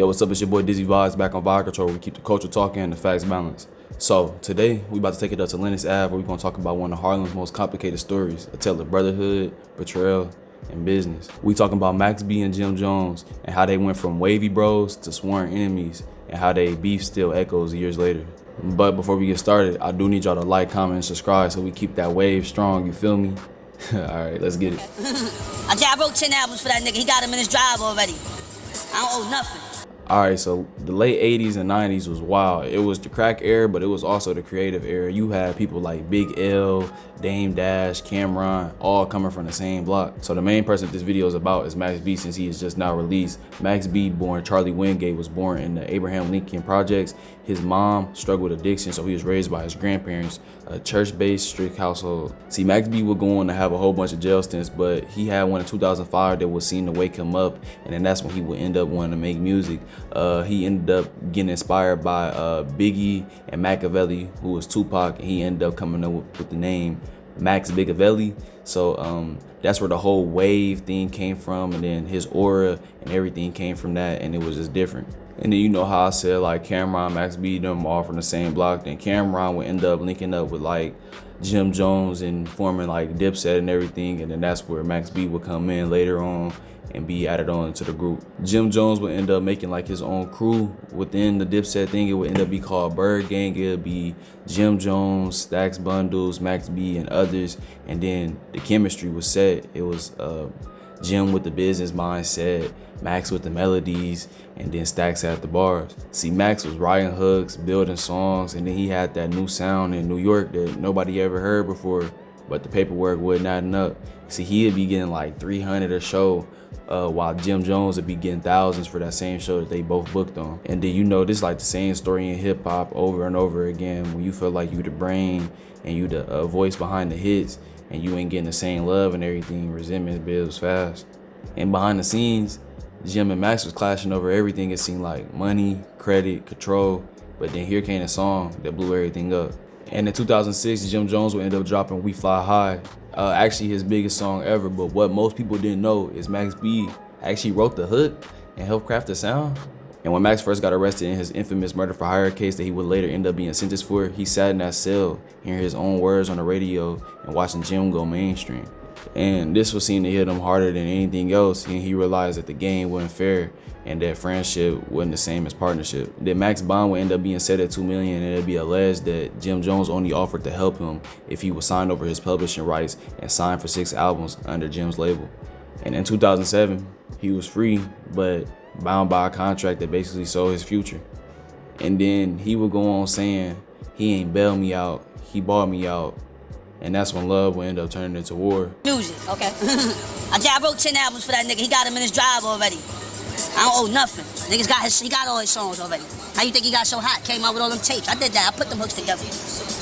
Yo, what's up? It's your boy Dizzy Vibes back on Vibe Control. We keep the culture talking and the facts balanced. So today we about to take it up to Lennox Ave, where we're gonna talk about one of Harlem's most complicated stories, a tale of brotherhood, betrayal, and business. We talking about Max B and Jim Jones and how they went from wavy bros to sworn enemies and how they beef still echoes years later. But before we get started, I do need y'all to like, comment, and subscribe so we keep that wave strong, you feel me? Alright, let's get it. I wrote 10 albums for that nigga. He got him in his drive already. I don't owe nothing. Alright, so the late 80s and 90s was wild. It was the crack era, but it was also the creative era. You had people like Big L, Dame Dash, Cameron, all coming from the same block. So the main person this video is about is Max B, since he is just now released. Max B, born Charlie Wingate, was born in the Abraham Lincoln Projects. His mom struggled with addiction, so he was raised by his grandparents, a church-based, strict household. See, Max B would go on to have a whole bunch of jail stints, but he had one in 2005 that was seen to wake him up, and then that's when he would end up wanting to make music. He ended up getting inspired by Biggie and Machiavelli, who was Tupac, and he ended up coming up with the name Max Bigavelli. So that's where the whole wave thing came from, and then his aura and everything came from that, and it was just different. And then you know how I said like Cameron, Max B, them all from the same block. Then Cameron would end up linking up with like Jim Jones and forming like Dipset and everything, and then that's where Max B would come in later on and be added on to the group. Jim Jones would end up making like his own crew within the Dipset thing. It would end up be called ByrdGang. It would be Jim Jones, Stacks Bundles, Max B, and others. And then the chemistry was set. It was Jim with the business mindset, Max with the melodies, and then Stacks had the bars. See, Max was writing hooks, building songs, and then he had that new sound in New York that nobody ever heard before, but the paperwork wasn't adding up. See, he'd be getting like 300 a show, while Jim Jones would be getting thousands for that same show that they both booked on. And then you know, this like the same story in hip hop over and over again. When you feel like you the brain and you the voice behind the hits, and you ain't getting the same love and everything, resentment builds fast. And behind the scenes, Jim and Max was clashing over everything. It seemed like money, credit, control. But then here came a song that blew everything up. And in 2006, Jim Jones would end up dropping We Fly High, actually his biggest song ever. But what most people didn't know is Max B actually wrote the hook and helped craft the sound. And when Max first got arrested in his infamous murder for hire case that he would later end up being sentenced for, he sat in that cell, hearing his own words on the radio and watching Jim go mainstream. And this was seen to hit him harder than anything else, and he realized that the game wasn't fair and that friendship wasn't the same as partnership. Then Max bond would end up being set at $2 million, and it'd be alleged that Jim Jones only offered to help him if he was signed over his publishing rights and signed for 6 albums under Jim's label. And in 2007, he was free, but bound by a contract that basically sold his future. And then he would go on saying, he ain't bailed me out, he bought me out. And that's when love would end up turning into war. Music, okay? I wrote 10 albums for that nigga. He got him in his drive already. I don't owe nothing. He got all his songs already. How you think he got so hot? Came out with all them tapes. I did that. I put them hooks together.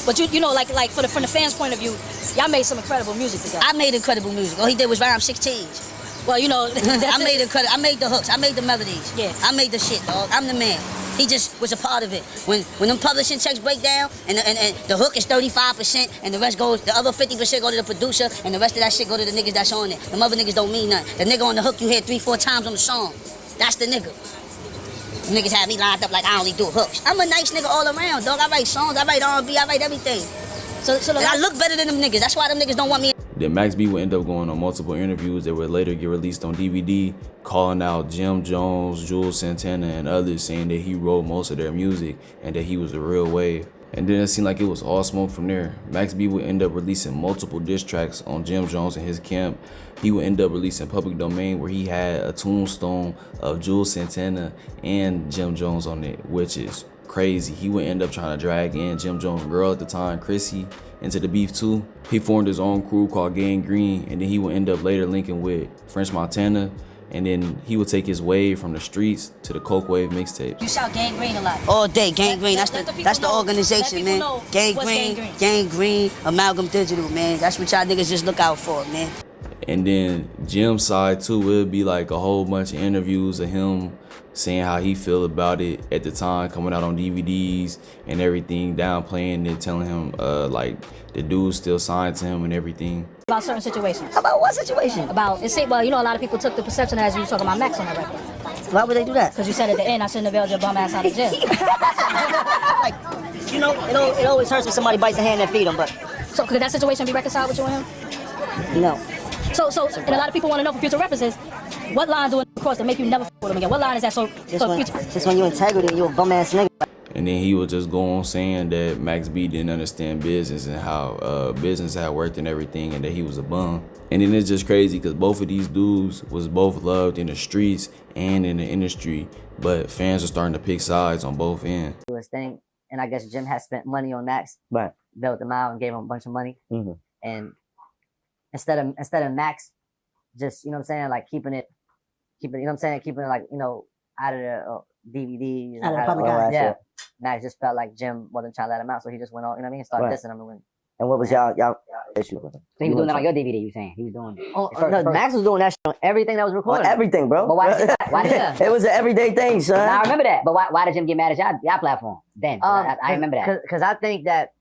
But you know, like from the fans' point of view, y'all made some incredible music together. I made incredible music. All he did was rhyme 16s. Well, you know, I made the hooks. I made the melodies. Yeah. I made the shit, dog. I'm the man. He just was a part of it. When them publishing checks break down and the hook is 35% and the rest goes, the other 50% go to the producer and the rest of that shit go to the niggas that's on it. Them other niggas don't mean nothing. The nigga on the hook you hear 3-4 times on the song. That's the nigga. Them niggas have me lined up like I only do hooks. I'm a nice nigga all around, dog. I write songs, I write R&B, I write everything. So I look better than them niggas. That's why them niggas don't want me. Then Max B would end up going on multiple interviews that would later get released on DVD, calling out Jim Jones, Jules Santana, and others, saying that he wrote most of their music and that he was the real wave. And then it seemed like it was all smoke from there. Max B would end up releasing multiple diss tracks on Jim Jones and his camp. He would end up releasing Public Domain, where he had a tombstone of Jules Santana and Jim Jones on it, which is crazy. He would end up trying to drag in Jim Jones' girl at the time, Chrissy, into the beef too. He formed his own crew called Gang Green, and then he would end up later linking with French Montana, and then he would take his wave from the streets to the Coke Wave mixtapes. You shout Gang Green a lot. All day, Gang Green. That's the organization, man. Gang Green, Amalgam Digital, man. That's what y'all niggas just look out for, man. And then Jim's side too, it would be like a whole bunch of interviews of him saying how he feel about it at the time, coming out on DVDs and everything, downplaying it, telling him like the dude's still signed to him and everything. About certain situations. About what situation? Well, you know, a lot of people took the perception as you were talking about Max on that record. Why would they do that? Because you said at the end I shouldn't have bailed your bum ass out of jail. Like, you know, it always hurts when somebody bites the hand that feed them, but... So could that situation be reconciled with you and him? No. So, and a lot of people want to know for future references, what line do it cross to make you never f with them again? What line is that so for future? Just when you integrity, you a bum ass nigga. And then he would just go on saying that Max B didn't understand business and how business had worked and everything, and that he was a bum. And then it's just crazy because both of these dudes was both loved in the streets and in the industry, but fans are starting to pick sides on both ends. His thing, and I guess Jim had spent money on Max, Right. built him out and gave him a bunch of money. Mm-hmm. And instead of Max just, you know what I'm saying, like keeping it, you know what I'm saying, keeping it like, you know, out of the DVDs. Out of the public eye. Yeah. Max just felt like Jim wasn't trying to let him out, so he just went on, you know what I mean, started dissing him and went. And what was y'all issue with him? So he was doing that on your DVD, you saying? He was doing No, Max was doing that shit on everything that was recorded. On everything, bro. But why did It was an everyday thing, son. Now, I remember that, but why did Jim get mad at y'all platform then? I remember that. Because I think that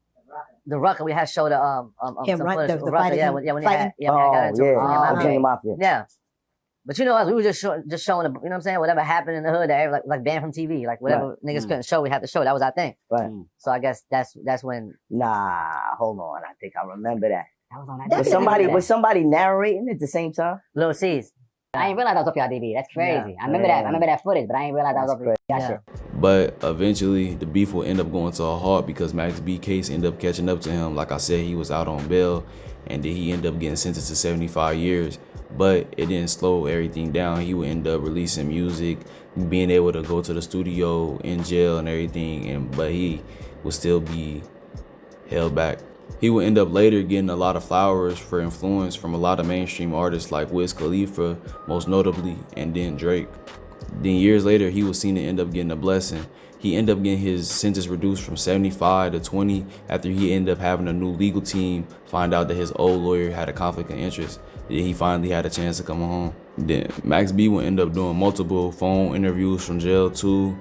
the Rucker, we had showed Him, some right, footage. the Rucker, fighting, when he fighting? got into it. Junior Mafia. Yeah. But you know us, we were just showing, you know what I'm saying, whatever happened in the hood, that like banned from TV, like whatever niggas couldn't show, we had to show. That was our thing. Right. So I guess that's when. Nah, hold on. I think I remember that. That was on that. Was somebody narrating at the same time? Lil C's. I ain't realize I was off y'all DVD. That's crazy. I remember that. I remember that footage, but I ain't realize I was off y'all shit. But eventually, the beef will end up going to a halt because Max B case ended up catching up to him. Like I said, he was out on bail, and then he ended up getting sentenced to 75 years. But it didn't slow everything down. He would end up releasing music, being able to go to the studio in jail and everything, but he would still be held back. He would end up later getting a lot of flowers for influence from a lot of mainstream artists like Wiz Khalifa, most notably, and then Drake. Then years later, he was seen to end up getting a blessing. He ended up getting his sentence reduced from 75 to 20 after he ended up having a new legal team find out that his old lawyer had a conflict of interest. Then he finally had a chance to come home. Then Max B would end up doing multiple phone interviews from jail too,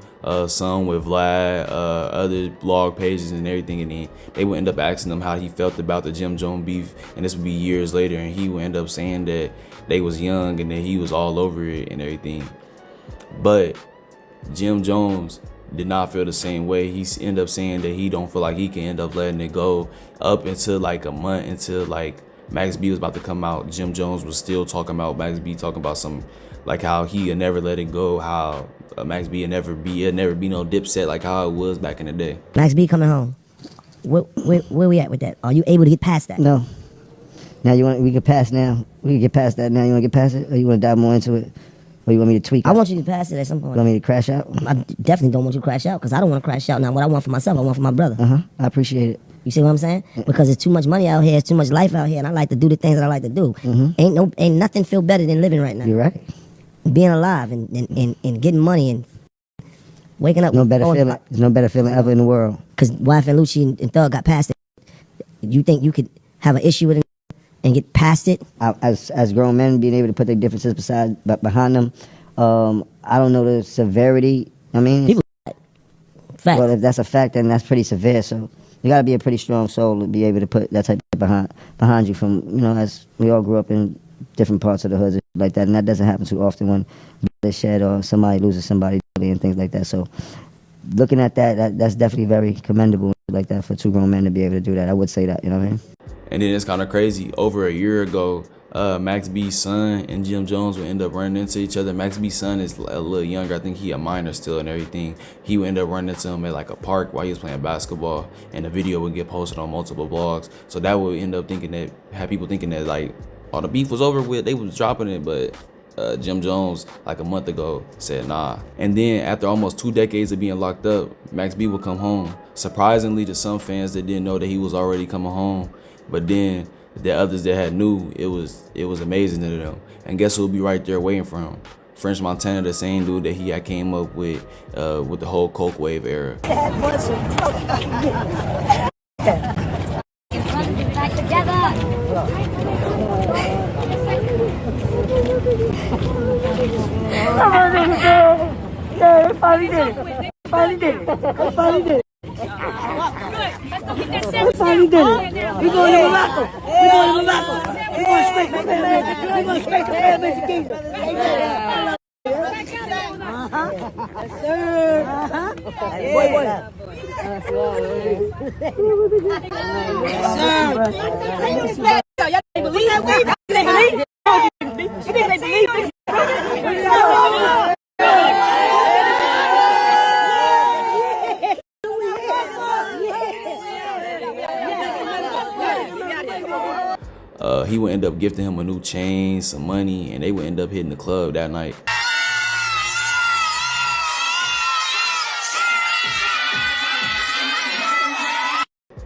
some with Vlad, other blog pages and everything, and then they would end up asking him how he felt about the Jim Jones beef, and this would be years later, and he would end up saying that they was young and that he was all over it and everything. But Jim Jones did not feel the same way. He ended up saying that he don't feel like he can end up letting it go. Up until like a month until like Max B was about to come out, Jim Jones was still talking about Max B, talking about some like how he had never let it go, how Max B had never be no Dipset like how it was back in the day. Max B coming home. Where we at with that? Are you able to get past that? No. Now we can pass now. We can get past that now. You want to get past it? Or you want to dive more into it? Or you want me to tweak it? I want you to pass it at some point. You want me to crash out? I definitely don't want you to crash out because I don't want to crash out. Now, what I want for myself, I want for my brother. I appreciate it. You see what I'm saying? Because there's too much money out here, it's too much life out here, and I like to do the things that I like to do. Ain't nothing feel better than living right now. You're right. Being alive and getting money and waking up. No better feeling. There's no better feeling ever in the world. Because Wife and Lucci and Thug got past it. You think you could have an issue with it and get past it? As grown men, being able to put their differences behind them, I don't know the severity. I mean, People. Fact. Well, if that's a fact, then that's pretty severe. So you got to be a pretty strong soul to be able to put that type of behind you. From as we all grew up in different parts of the hood like that, and that doesn't happen too often when blood is shed or somebody loses somebody and things like that. So looking at that's definitely very commendable like that for two grown men to be able to do that. I would say that, you know what I mean? And then it's kind of crazy. Over a year ago, Max B's son and Jim Jones would end up running into each other. Max B's son is a little younger. I think he a minor still and everything. He would end up running into him at like a park while he was playing basketball, and the video would get posted on multiple blogs. So that would end up have people thinking that like, oh, the beef was over with, they was dropping it, but Jim Jones, like a month ago, said nah. And then after almost 2 decades of being locked up, Max B would come home. Surprisingly to some fans that didn't know that he was already coming home, but then the others that had knew, it was amazing to them. And guess who'll be right there waiting for him? French Montana, the same dude that he had came up with the whole Coke wave era. Finally did it. We going to Morocco. We going to Morocco. We going straight to Paradise. We going straight to Paradise. He would end up gifting him a new chain, some money, and they would end up hitting the club that night.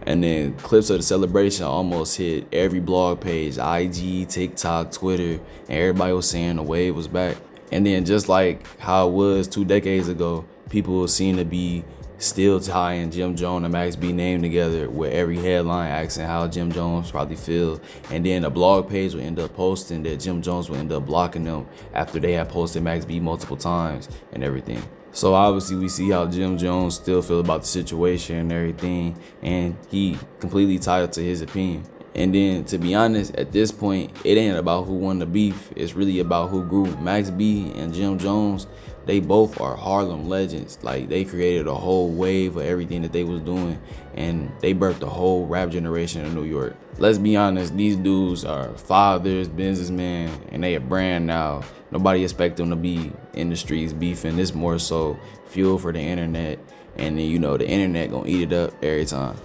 And then clips of the celebration almost hit every blog page, IG, TikTok, Twitter, and everybody was saying the wave was back. And then just like how it was 2 decades ago, people seem to be still tying Jim Jones and Max B name together with every headline asking how Jim Jones probably feels. And then a blog page would end up posting that Jim Jones would end up blocking them after they had posted Max B multiple times and everything. So obviously we see how Jim Jones still feels about the situation and everything, and he completely tied to his opinion. And then, to be honest, at this point, it ain't about who won the beef. It's really about who grew. Max B and Jim Jones, they both are Harlem legends. Like, they created a whole wave of everything that they was doing, and they birthed a whole rap generation in New York. Let's be honest, these dudes are fathers, businessmen, and they a brand now. Nobody expect them to be in the streets beefing. It's more so fuel for the internet, and then, you know, the internet gonna eat it up every time.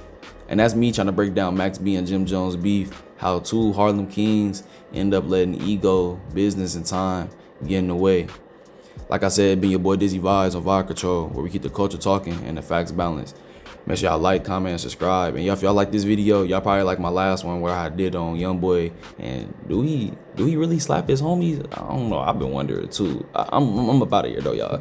And that's me trying to break down Max B and Jim Jones beef, how two Harlem kings end up letting ego, business, and time get in the way. Like I said, be your boy Dizzy Vibes on Vibe Control, where we keep the culture talking and the facts balanced. Make sure y'all like, comment, and subscribe. And if y'all like this video, y'all probably like my last one where I did on Youngboy. And do he really slap his homies? I don't know. I've been wondering too. I'm up out of here though, y'all.